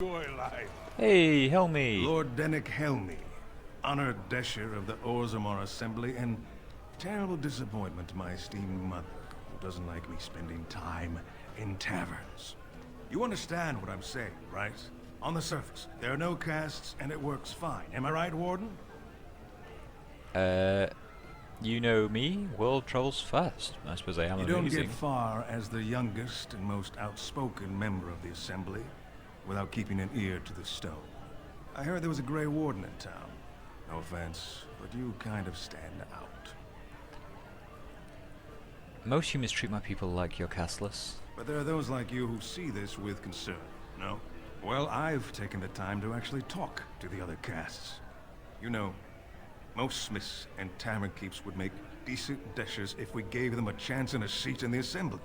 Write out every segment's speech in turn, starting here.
Enjoy life. Hey, Helmi! Lord Dennick Helmi, honored Desher of the Orzammar Assembly, and terrible disappointment to my esteemed mother, who doesn't like me spending time in taverns. You understand what I'm saying, right? On the surface, there are no castes, and it works fine. Am I right, Warden? You know me, world travels fast. I suppose I am You amazing. don't get far as the youngest and most outspoken member of the Assembly without keeping an ear to the stone. I heard there was a Grey Warden in town. No offense, but you kind of stand out. Most humans treat my people like you're castless. But there are those like you who see this with concern, no? Well, I've taken the time to actually talk to the other castes. You know, most smiths and tavern keeps would make decent deshers if we gave them a chance and a seat in the Assembly.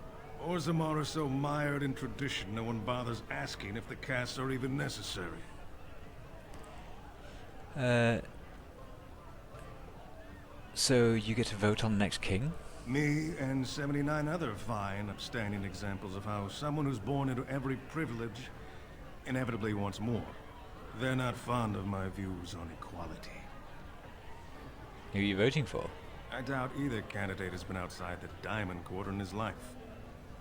Orzammar are so mired in tradition, no one bothers asking if the castes are even necessary. So you get to vote on the next king? Me and 79 other fine, upstanding examples of how someone who's born into every privilege inevitably wants more. They're not fond of my views on equality. Who are you voting for? I doubt either candidate has been outside the Diamond Court in his life.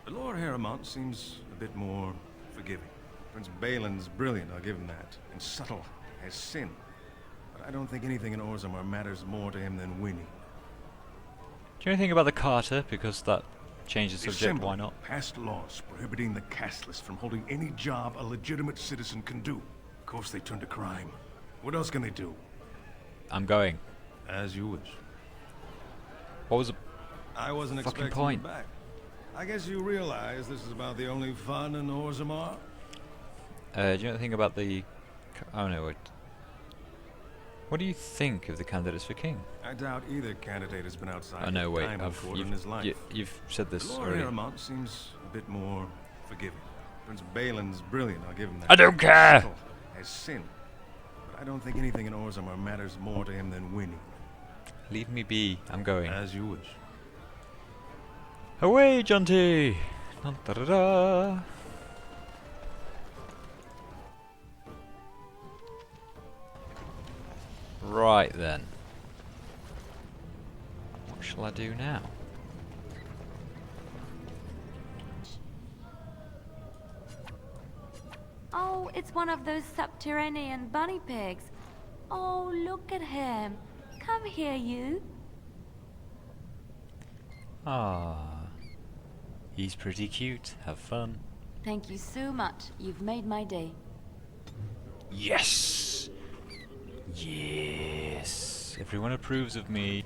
But Lord Harrimont seems a bit more forgiving. Prince Balin's brilliant, I'll give him that, and subtle as sin. But I don't think anything in Orzammar matters more to him than winning. Do you know anything about the Carter? Because that changes the subject, why not? Passed laws prohibiting the casteless from holding any job a legitimate citizen can do. Of course they turn to crime. What else can they do? I'm going. As you wish. What was the I wasn't fucking expecting point? you back. I guess you realize this is about the only fun in Orzammar? Do you know anything about the... Oh no, wait. What do you think of the candidates for king? I doubt either candidate has been outside Oh no, the wait, Diamond Court in his life. you've said this Lord already. Harrimont seems a bit more forgiving. Prince Balin's brilliant, I'll give him that. I don't care! Subtle as sin. But I don't think anything in Orzammar matters more to him than winning. Leave me be, I'm going. As you wish. Away, Jonty! Da-da-da. Right then. What shall I do now? Oh, it's one of those subterranean bunny pigs. Oh, look at him. Come here, you. Ah, he's pretty cute. Have fun. Thank you so much. You've made my day. Yes! Yes! Everyone approves of me.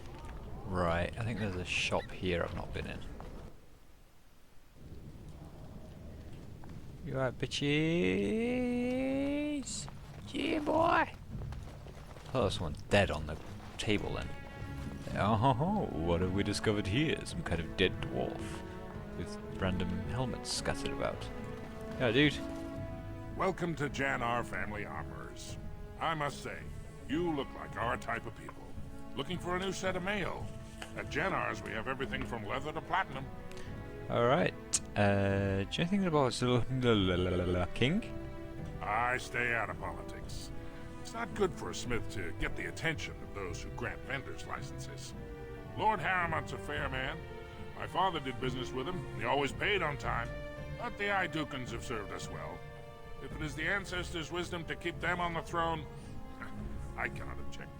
Right, I think there's a shop here I've not been in. You alright, bitches? Yeah, boy! Oh, there's someone dead on the table then. Oh, what have we discovered here? Some kind of dead dwarf with random helmets scattered about. Yeah, dude. Welcome to Jannar Family Armorers. I must say, you look like our type of people. Looking for a new set of mail. At Jannar's, we have everything from leather to platinum. Alright. Do you know anything about King? I stay out of politics. It's not good for a smith to get the attention of those who grant vendors licenses. Lord Harrimont's a fair man. My father did business with him. He always paid on time. But the Idukans have served us well. If it is the ancestors' wisdom to keep them on the throne, I cannot object.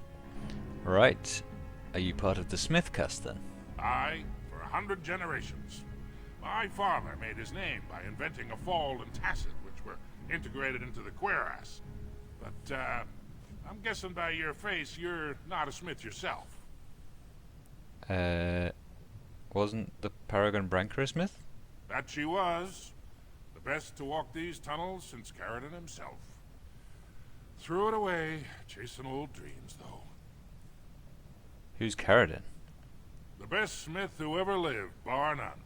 Right. Are you part of the Smith caste then? I, for 100 generations. My father made his name by inventing a fall and tacit, which were integrated into the cuirass. But, I'm guessing by your face, you're not a smith yourself. Wasn't the Paragon Branker a smith? That she was. The best to walk these tunnels since Caradon himself. Threw it away, chasing old dreams, though. Who's Caradon? The best smith who ever lived, bar none.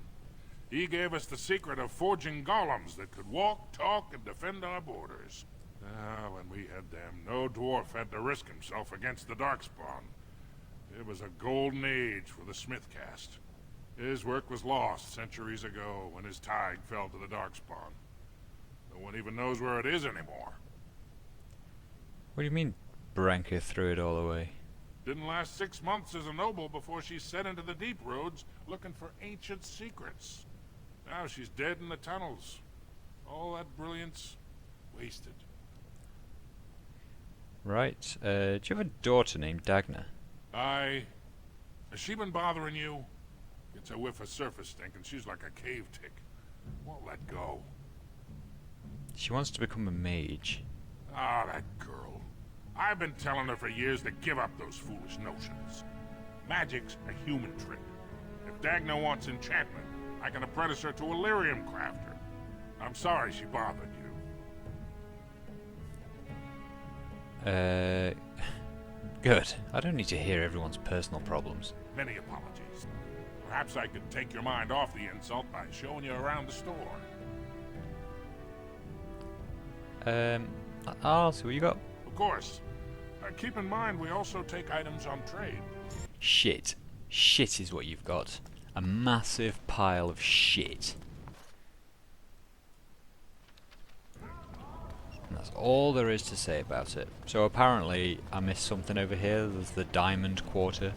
He gave us the secret of forging golems that could walk, talk, and defend our borders. When we had them, no dwarf had to risk himself against the Darkspawn. It was a golden age for the smith caste. His work was lost centuries ago when his tide fell to the Darkspawn. No one even knows where it is anymore. What do you mean, Branka threw it all away? Didn't last 6 months as a noble before she set into the deep roads looking for ancient secrets. Now she's dead in the tunnels. All that brilliance, wasted. Right, do you have a daughter named Dagna? Has she been bothering you? Gets a whiff of surface stink and she's like a cave tick. Won't let go. She wants to become a mage. Ah, that girl. I've been telling her for years to give up those foolish notions. Magic's a human trick. If Dagna wants enchantment, I can apprentice her to a lyrium crafter. I'm sorry she bothered you. Good. I don't need to hear everyone's personal problems. Many apologies. Perhaps I could take your mind off the insult by showing you around the store. I'll see what you got. Of course. Keep in mind we also take items on trade. Shit. Shit is what you've got. A massive pile of shit. And that's all there is to say about it. So apparently I missed something over here. There's the Diamond Quarter,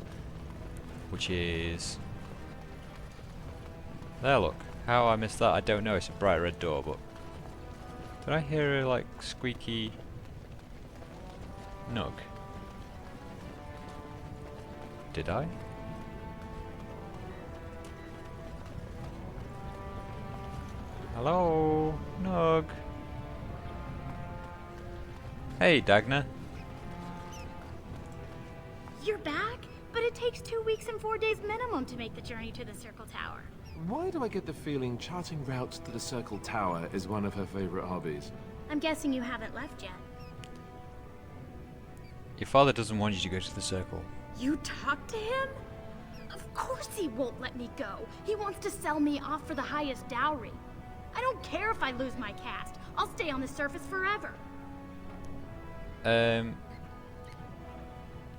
which is... There, look. How I missed that, I don't know. It's a bright red door, but... Did I hear a, like, squeaky... Nug? Did I? Hello? Nug? Hey, Dagna. You're back? But it takes 2 weeks and 4 days minimum to make the journey to the Circle Tower. Why do I get the feeling charting routes to the Circle Tower is one of her favorite hobbies? I'm guessing you haven't left yet. Your father doesn't want you to go to the circle. You talked to him? Of course he won't let me go. He wants to sell me off for the highest dowry. I don't care if I lose my caste. I'll stay on the surface forever.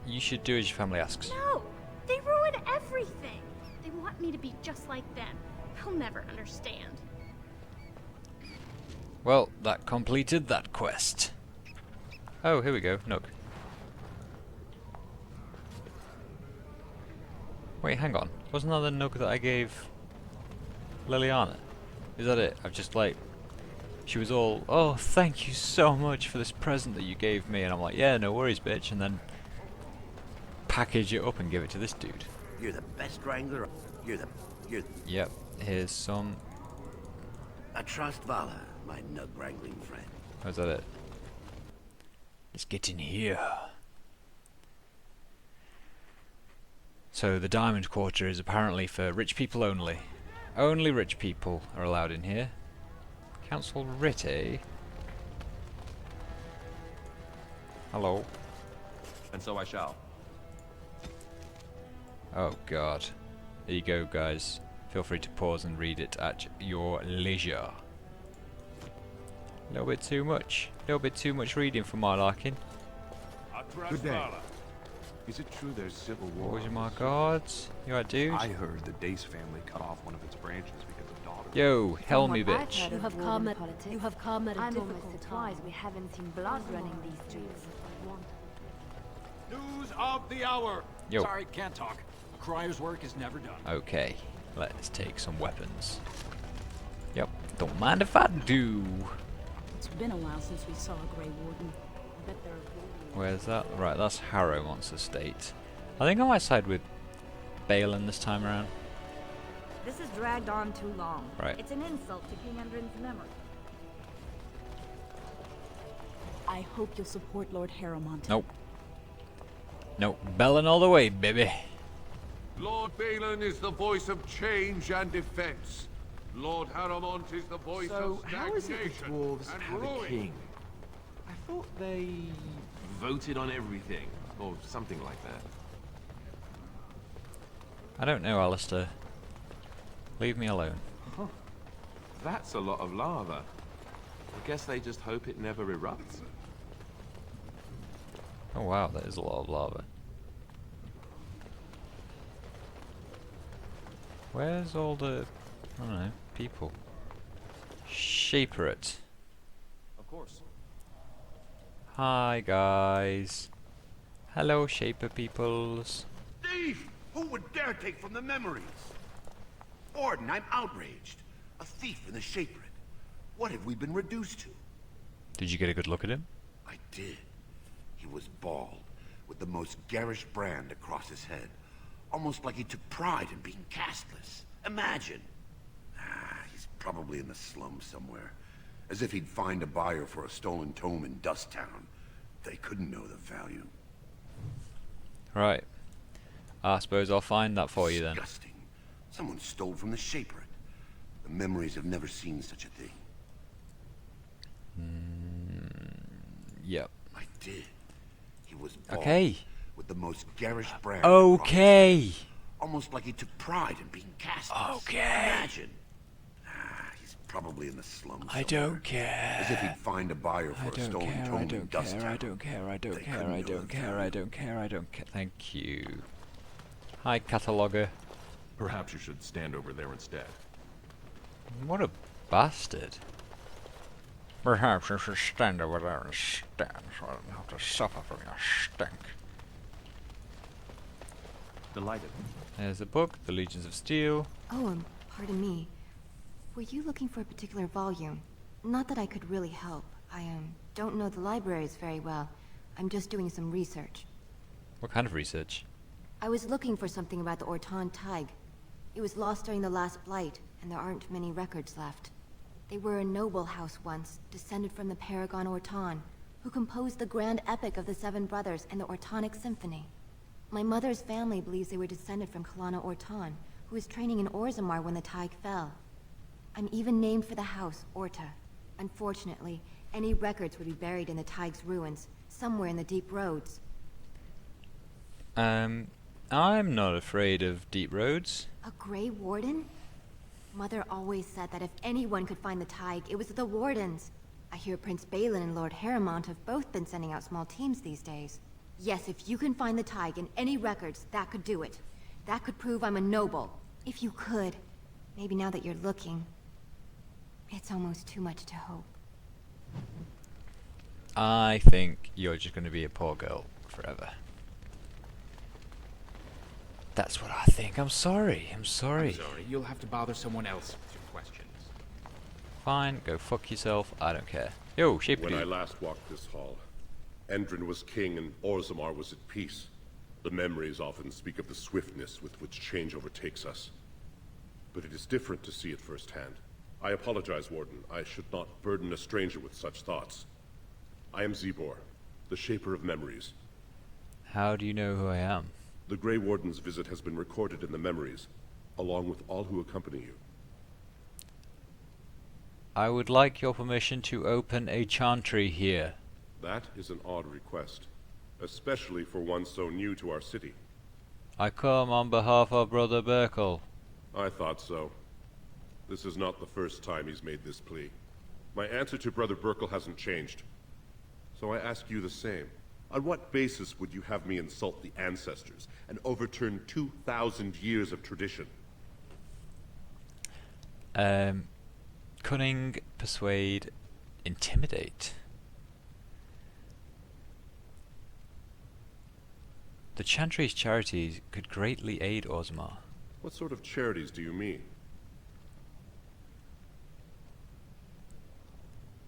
You should do as your family asks. No! They ruin everything! They want me to be just like them. They'll never understand. Well, that completed that quest. Oh, here we go. Nook. Wait, hang on. Wasn't that the Nook that I gave Leliana? Is that it? I've just like... She was all, oh, thank you so much for this present that you gave me. And I'm like, yeah, no worries, bitch. And then package it up and give it to this dude. You're the best wrangler. Yep, here's some... I trust Vala, my nug wrangling friend. Oh, is that it? Let's get in here. So the Diamond Quarter is apparently for rich people only. Only rich people are allowed in here. Council writ, eh? Hello. And so I shall. Oh god. There you go, guys. Feel free to pause and read it at your leisure. A little bit too much. A little bit too much reading for my liking. Good day. Is it true there's civil war? What was my gods? You right, dude? I heard the Dace family cut off one of its branches because of daughter. Yo, Helmi bitch. You have come at a difficult time. We haven't seen blood running these streets. News of the hour. Yo. Sorry, can't talk. Cryer's work is never done. Okay, let's take some weapons. Yep, don't mind if I do. It's been a while since we saw a Grey Warden. I bet they're... Where's that? Right, that's Harrowmont's estate. I think I might side with Balin this time around. This has dragged on too long. Right. It's an insult to King Endrin's memory. I hope you'll support Lord Harrowmont. Nope. Nope, Balin all the way, baby. Lord Balin is the voice of change and defense. Lord Harrowmont is the voice of stagnation how is it the dwarves and have a ruin. king? I thought they voted on everything, or something like that. I don't know, Alistair. Leave me alone. Huh. That's a lot of lava. I guess they just hope it never erupts. Oh wow, that is a lot of lava. Where's all the, I don't know, people? Shaperate. Of course. Hi guys. Hello Shaper peoples. Thief! Who would dare take from the memories? Orden, I'm outraged. A thief in the Shaperate. What have we been reduced to? Did you get a good look at him? I did. He was bald, with the most garish brand across his head. Almost like he took pride in being castless. Imagine. He's probably in the slums somewhere. As if he'd find a buyer for a stolen tome in Dust Town. They couldn't know the value. Right. I suppose I'll find that for you then. Disgusting. Someone stole from the Shaperate. The memories have never seen such a thing. Yep. I did. He was bald, Okay. with the most garish brand. Okay. Almost like he took pride in being castless. Okay. Imagine. He's probably in the slums I somewhere. don't care. As if he'd find a buyer for a stolen tome in Dust Town. I don't care. Thank you. Hi, cataloger. Perhaps you should stand over there instead. What a bastard. Perhaps you should stand over there and stand so I don't have to suffer from your stink. Delighted. There's a book, The Legions of Steel. Oh, pardon me. Were you looking for a particular volume? Not that I could really help. I don't know the libraries very well. I'm just doing some research. What kind of research? I was looking for something about the Orton Tig. It was lost during the last Blight, and there aren't many records left. They were a noble house once, descended from the Paragon Orton, who composed the grand epic of the Seven Brothers and the Ortonic Symphony. My mother's family believes they were descended from Kalana Orton, who was training in Orzammar when the Tig fell. I'm even named for the house, Orta. Unfortunately, any records would be buried in the Tig's ruins, somewhere in the deep roads. I'm not afraid of deep roads. A Grey Warden? Mother always said that if anyone could find the Tig, it was the Wardens. I hear Prince Balin and Lord Harrimont have both been sending out small teams these days. Yes, if you can find the Tig in any records, that could do it. That could prove I'm a noble. If you could. Maybe now that you're looking. It's almost too much to hope. I think you're just going to be a poor girl forever. That's what I think. I'm sorry. I'm sorry. You'll have to bother someone else with your questions. Fine, go fuck yourself. I don't care. Yo, Shaperate. When I last walked this hall, Endrin was king and Orzammar was at peace. The memories often speak of the swiftness with which change overtakes us. But it is different to see it firsthand. I apologize, Warden. I should not burden a stranger with such thoughts. I am Zebor, the Shaper of Memories. How do you know who I am? The Grey Warden's visit has been recorded in the memories, along with all who accompany you. I would like your permission to open a chantry here. That is an odd request, especially for one so new to our city. I come on behalf of Brother Burkle. I thought so. This is not the first time he's made this plea. My answer to Brother Burkle hasn't changed. So I ask you the same. On what basis would you have me insult the ancestors and overturn 2,000 years of tradition? Cunning, persuade, intimidate. The Chantry's charities could greatly aid Orzammar. What sort of charities do you mean?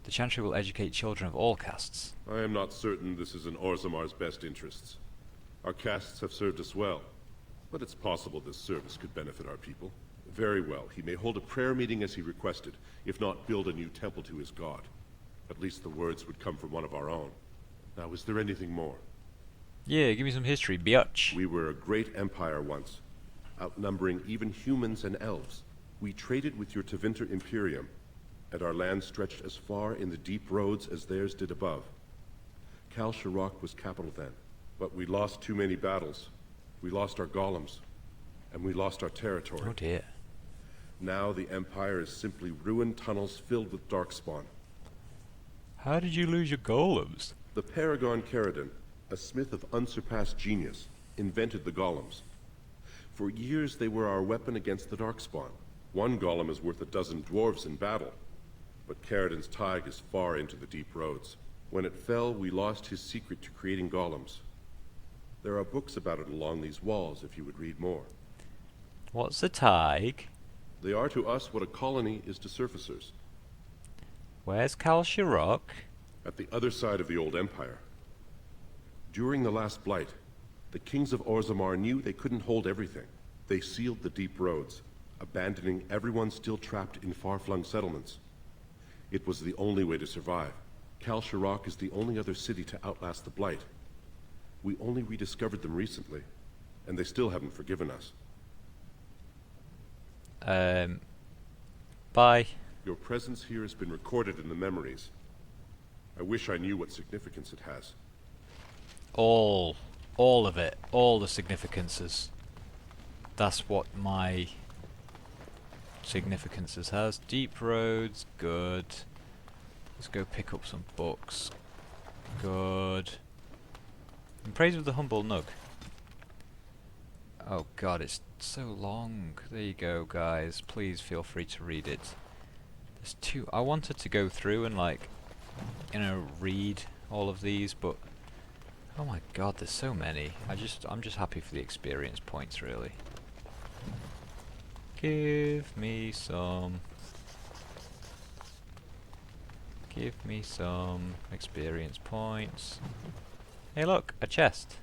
The Chantry will educate children of all castes. I am not certain this is in Orzammar's best interests. Our castes have served us well, but it's possible this service could benefit our people. Very well, he may hold a prayer meeting as he requested, if not build a new temple to his god. At least the words would come from one of our own. Now, is there anything more? Yeah, give me some history, biatch. We were a great empire once, outnumbering even humans and elves. We traded with your Tevinter Imperium, and our land stretched as far in the deep roads as theirs did above. Kal Sharok was capital then, but we lost too many battles. We lost our golems, and we lost our territory. Oh dear. Now the Empire is simply ruined tunnels filled with darkspawn. How did you lose your golems? The Paragon Caridin, a smith of unsurpassed genius, invented the golems. For years they were our weapon against the darkspawn. One golem is worth 12 dwarves in battle. But Caridin's Tig is far into the deep roads. When it fell, we lost his secret to creating golems. There are books about it along these walls if you would read more. What's a Tig? They are to us what a colony is to surfacers. Where's Kal Sharok? At the other side of the old empire. During the last blight, the kings of Orzammar knew they couldn't hold everything. They sealed the deep roads, abandoning everyone still trapped in far-flung settlements. It was the only way to survive. Kal Sharok is the only other city to outlast the blight. We only rediscovered them recently, and they still haven't forgiven us. Bye. Your presence here has been recorded in the memories. I wish I knew what significance it has. All of it, all the significances. That's what my significances has. Deep roads, good. Let's go pick up some books. Good. And praise of the humble Nug. Oh god, it's so long. There you go, guys. Please feel free to read it. There's two. I wanted to go through and, like, you know, read all of these, but oh my god, there's so many. I'm just happy for the experience points, really. Give me some. Give me some experience points. Hey look, a chest.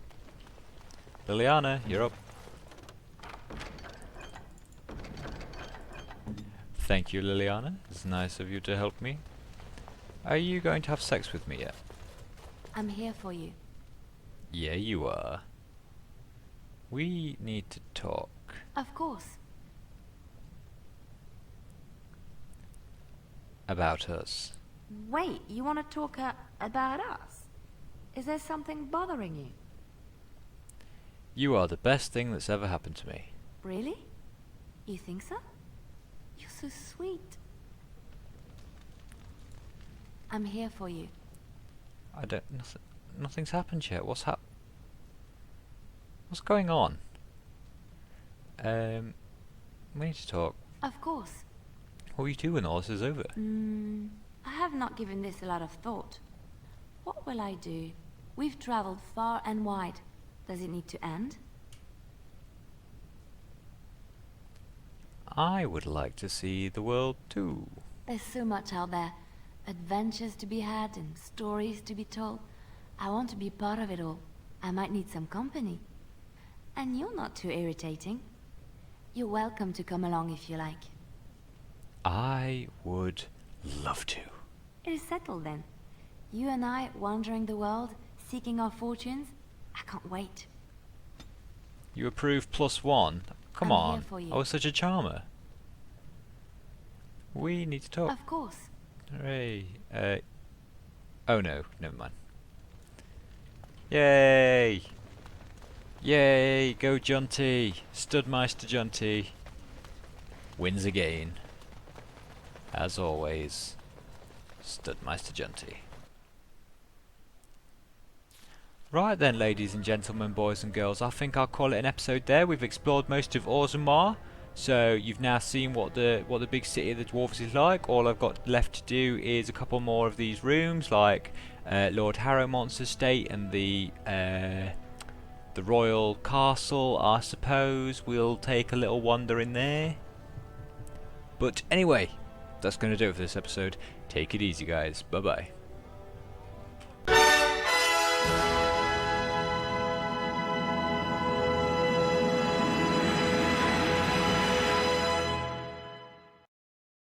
Leliana, you're up. Thank you, Leliana. It's nice of you to help me. Are you going to have sex with me yet? I'm here for you. Yeah, you are. We need to talk. Of course. About us. Wait, you want to talk about us? Is there something bothering you? You are the best thing that's ever happened to me. Really? You think so? You're so sweet. I'm here for you. I don't... Nothing's happened yet. What's going on? We need to talk. Of course. What will you do when all this is over? I have not given this a lot of thought. What will I do? We've traveled far and wide. Does it need to end? I would like to see the world too. There's so much out there. Adventures to be had and stories to be told. I want to be part of it all. I might need some company. And you're not too irritating. You're welcome to come along if you like. I would love to. It is settled then. You and I wandering the world, seeking our fortunes. I can't wait. You approve +1? Come I'm on. here for you. I was such a charmer. We need to talk. Of course. Hooray. Oh no, never mind. Yay! Yay! Go Junty! Studmeister Junty wins again. As always, Studmeister Junty. Right then, ladies and gentlemen, boys and girls, I think I'll call it an episode there. We've explored most of Orzammar, so you've now seen what the big city of the dwarves is like. All I've got left to do is a couple more of these rooms, like Lord Harrowmont's estate and the royal castle. I suppose we'll take a little wander in there. But anyway, that's going to do it for this episode. Take it easy, guys. Bye bye.